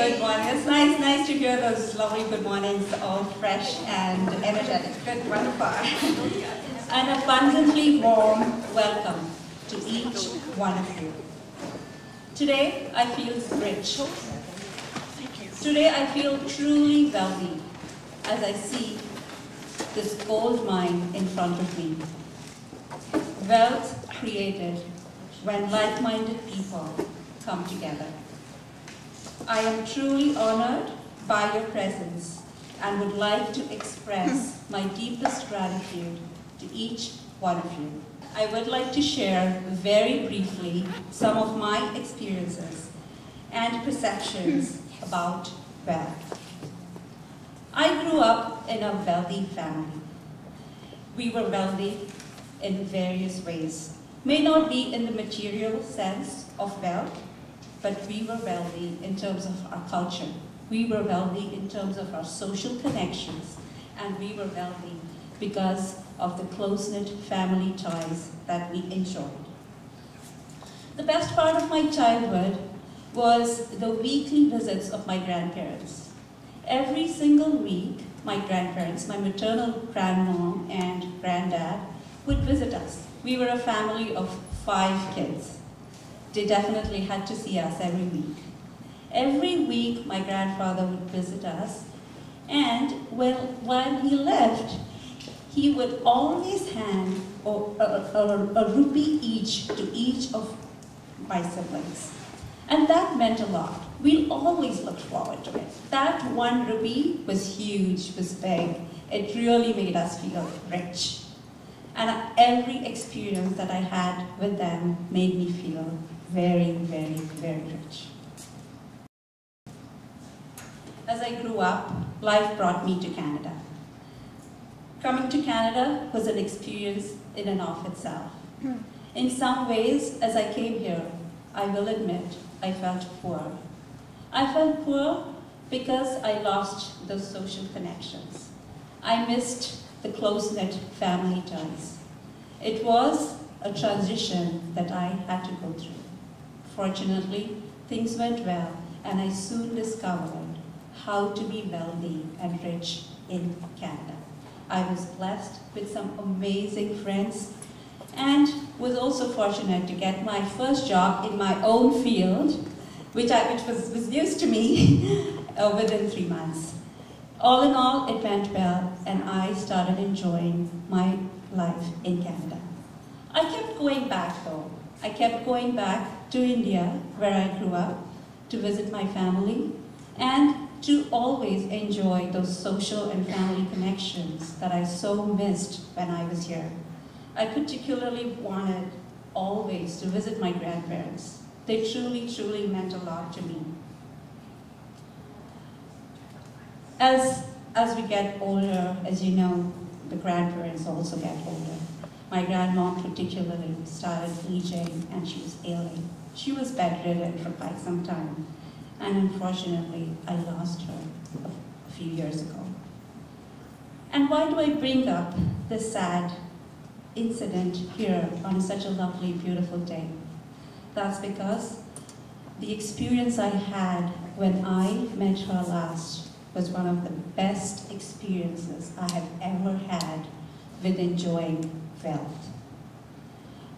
Good morning. It's nice to hear those lovely good mornings, all fresh and energetic. Good, wonderful. An abundantly warm welcome to each one of you. Today, I feel rich. Today, I feel truly wealthy as I see this gold mine in front of me. Wealth created when like-minded people come together. I am truly honored by your presence and would like to express my deepest gratitude to each one of you. I would like to share very briefly some of my experiences and perceptions about wealth. I grew up in a wealthy family. We were wealthy in various ways. May not be in the material sense of wealth, but we were wealthy in terms of our culture. We were wealthy in terms of our social connections, and we were wealthy because of the close-knit family ties that we enjoyed. The best part of my childhood was the weekly visits of my grandparents. Every single week, my grandparents, my maternal grandmom and granddad, would visit us. We were a family of 5 kids. They definitely had to see us every week. Every week, my grandfather would visit us, and when he left, he would always hand a rupee each to each of my siblings. And that meant a lot. We always looked forward to it. That 1 rupee was huge, was big. It really made us feel rich. And every experience that I had with them made me feel very, very, very rich. As I grew up, life brought me to Canada. Coming to Canada was an experience in and of itself. In some ways, as I came here, I will admit, I felt poor. I felt poor because I lost those social connections. I missed the close-knit family ties. It was a transition that I had to go through. Fortunately, things went well, and I soon discovered how to be wealthy and rich in Canada. I was blessed with some amazing friends and was also fortunate to get my first job in my own field, which was news to me within 3 months. All in all, it went well, and I started enjoying my life in Canada. I kept going back though. I kept going back to India, where I grew up, to visit my family, and to always enjoy those social and family connections that I so missed when I was here. I particularly wanted always to visit my grandparents. They truly, truly meant a lot to me. As we get older, as you know, the grandparents also get older. My grandmom particularly started aging, and she was ailing. She was bedridden for quite some time, and unfortunately, I lost her a few years ago. And why do I bring up this sad incident here on such a lovely, beautiful day? That's because the experience I had when I met her last was one of the best experiences I have ever had with enjoying wealth.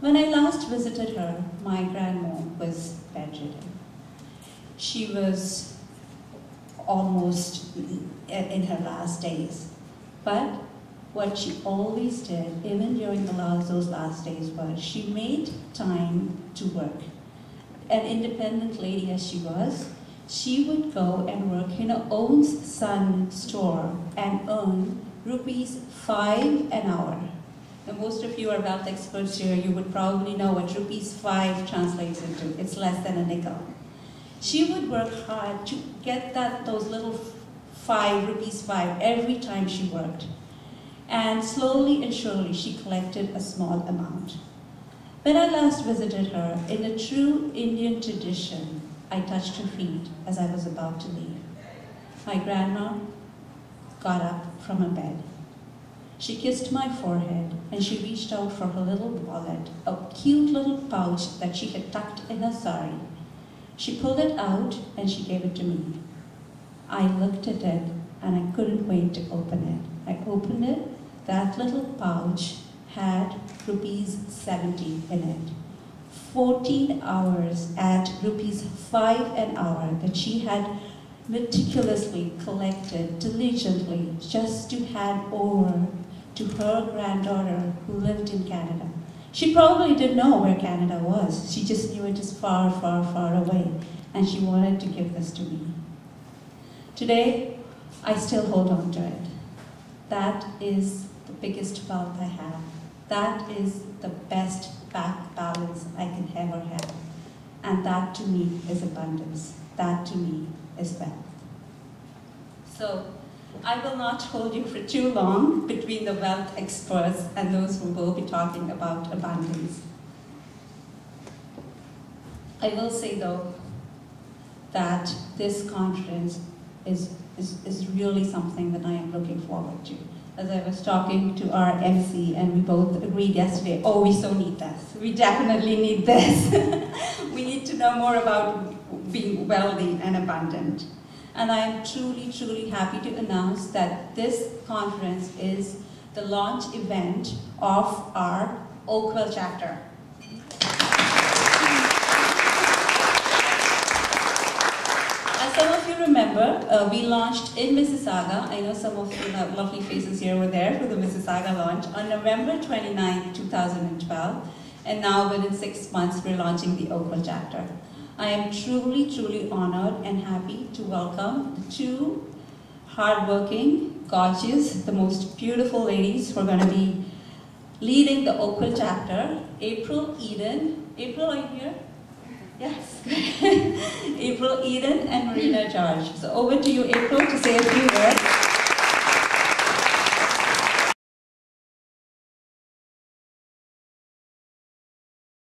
When I last visited her, my grandmom was bedridden. She was almost in her last days. But what she always did, even during those last days, was she made time to work. An independent lady as she was, she would go and work in her own son's store and earn rupees 5 an hour. Now, most of you are wealth experts here. You would probably know what rupees 5 translates into. It's less than a nickel. She would work hard to get those little rupees 5 every time she worked. And slowly and surely, she collected a small amount. When I last visited her, in a true Indian tradition, I touched her feet as I was about to leave. My grandma got up from her bed. She kissed my forehead, and she reached out for her little wallet, a cute little pouch that she had tucked in her sari. She pulled it out and she gave it to me. I looked at it and I couldn't wait to open it. I opened it, that little pouch had rupees 70 in it. 14 hours at rupees 5 an hour that she had meticulously collected diligently just to hand over to her granddaughter who lived in Canada. She probably didn't know where Canada was. She just knew it was far, far, far away. And she wanted to give this to me. Today, I still hold on to it. That is the biggest wealth I have. That is the best bank balance I can ever have. And that to me is abundance. That to me is wealth. So, I will not hold you for too long between the wealth experts and those who will be talking about abundance. I will say though that this conference is really something that I am looking forward to. As I was talking to our MC and we both agreed yesterday, oh, we so need this. We definitely need this. We need to know more about being wealthy and abundant. And I am truly, truly happy to announce that this conference is the launch event of our Oakville chapter. As some of you remember, we launched in Mississauga. I know some of you lovely faces here were there for the Mississauga launch on November 29, 2012. And now within 6 months, we're launching the Oakville chapter. I am truly, truly honored and happy to welcome the two hardworking, gorgeous, the most beautiful ladies who are going to be leading the Oakville chapter. April Eden. April, are you here? Yes. April Eden and Marina George. So over to you, April, to